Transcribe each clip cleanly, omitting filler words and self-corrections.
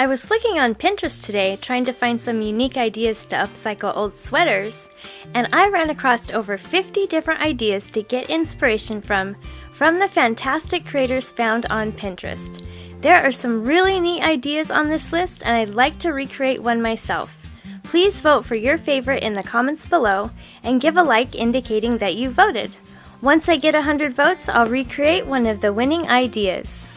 I was looking on Pinterest today trying to find some unique ideas to upcycle old sweaters, and I ran across over 50 different ideas to get inspiration from the fantastic creators found on Pinterest. There are some really neat ideas on this list, and I'd like to recreate one myself. Please vote for your favorite in the comments below and give a like indicating that you voted. Once I get 100 votes, I'll recreate one of the winning ideas.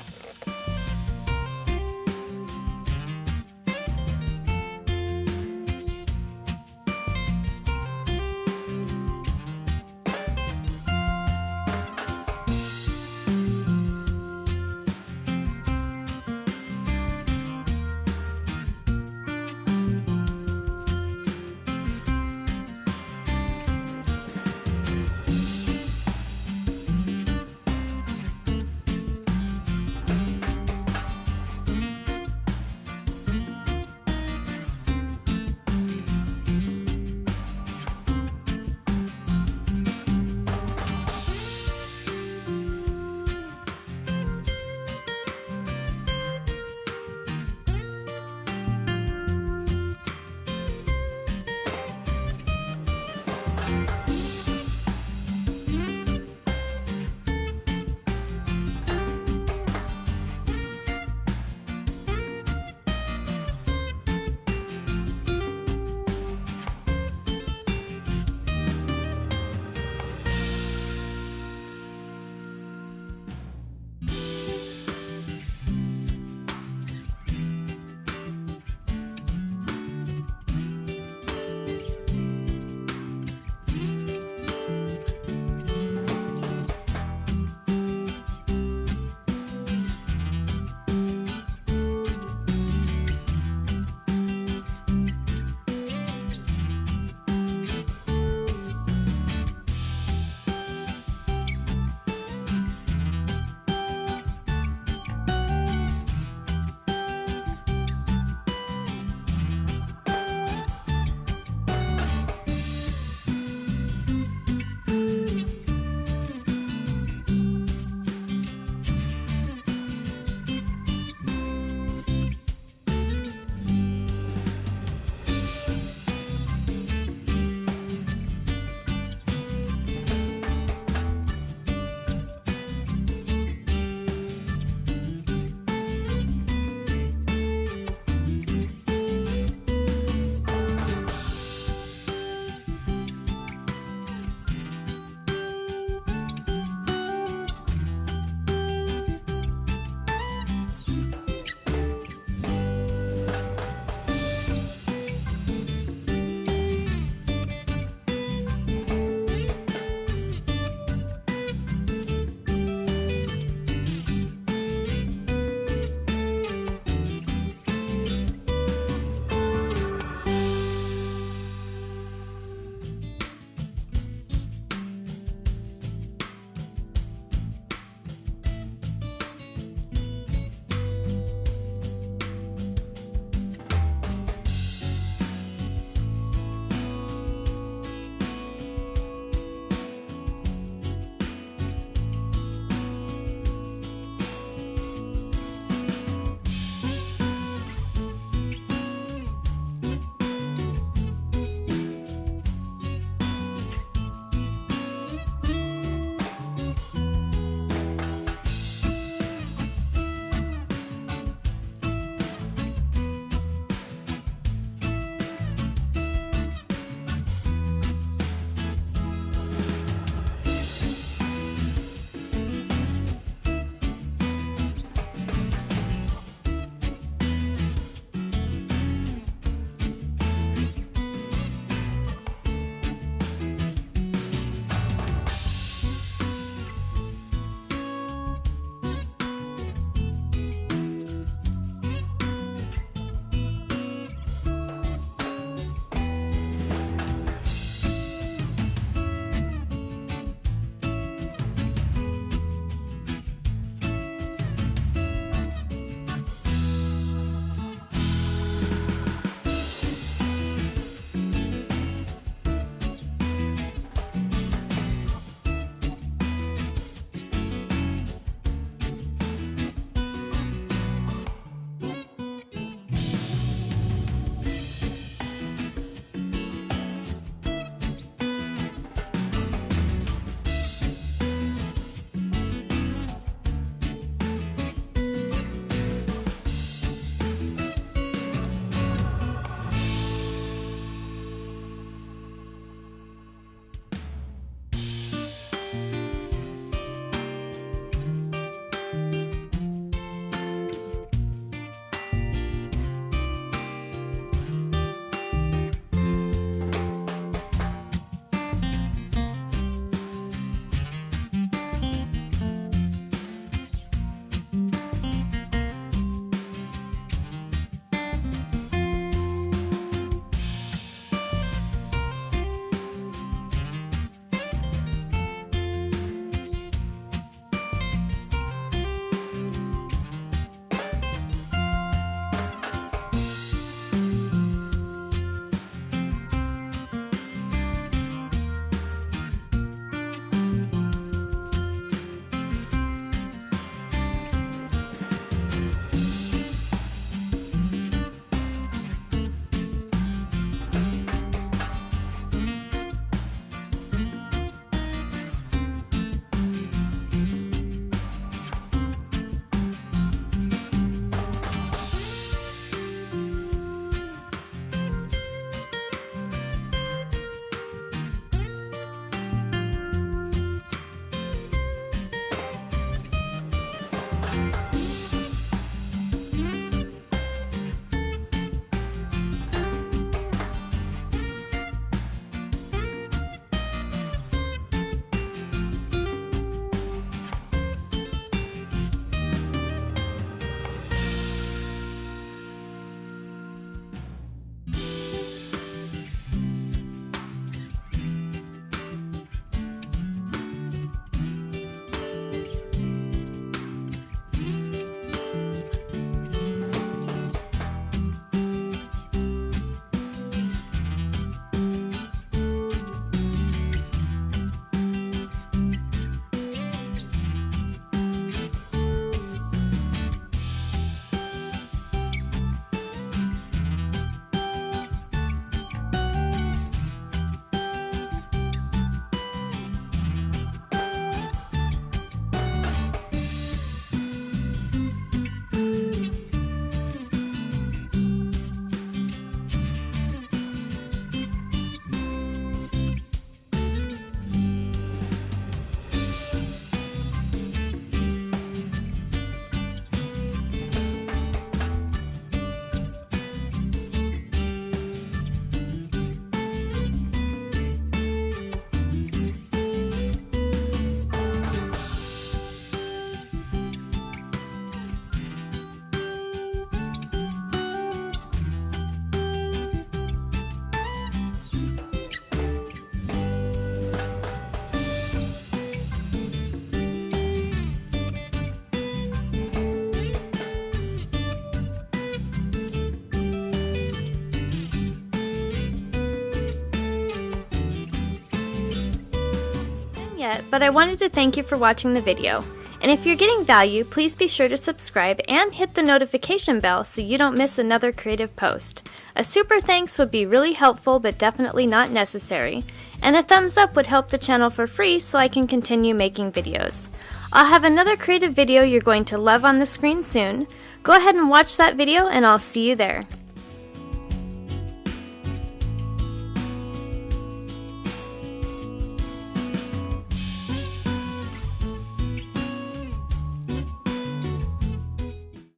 yet, but I wanted to thank you for watching the video. And if you're getting value, please be sure to subscribe and hit the notification bell so you don't miss another creative post. A super thanks would be really helpful but definitely not necessary. And a thumbs up would help the channel for free so I can continue making videos. I'll have another creative video you're going to love on the screen soon. Go ahead and watch that video and I'll see you there.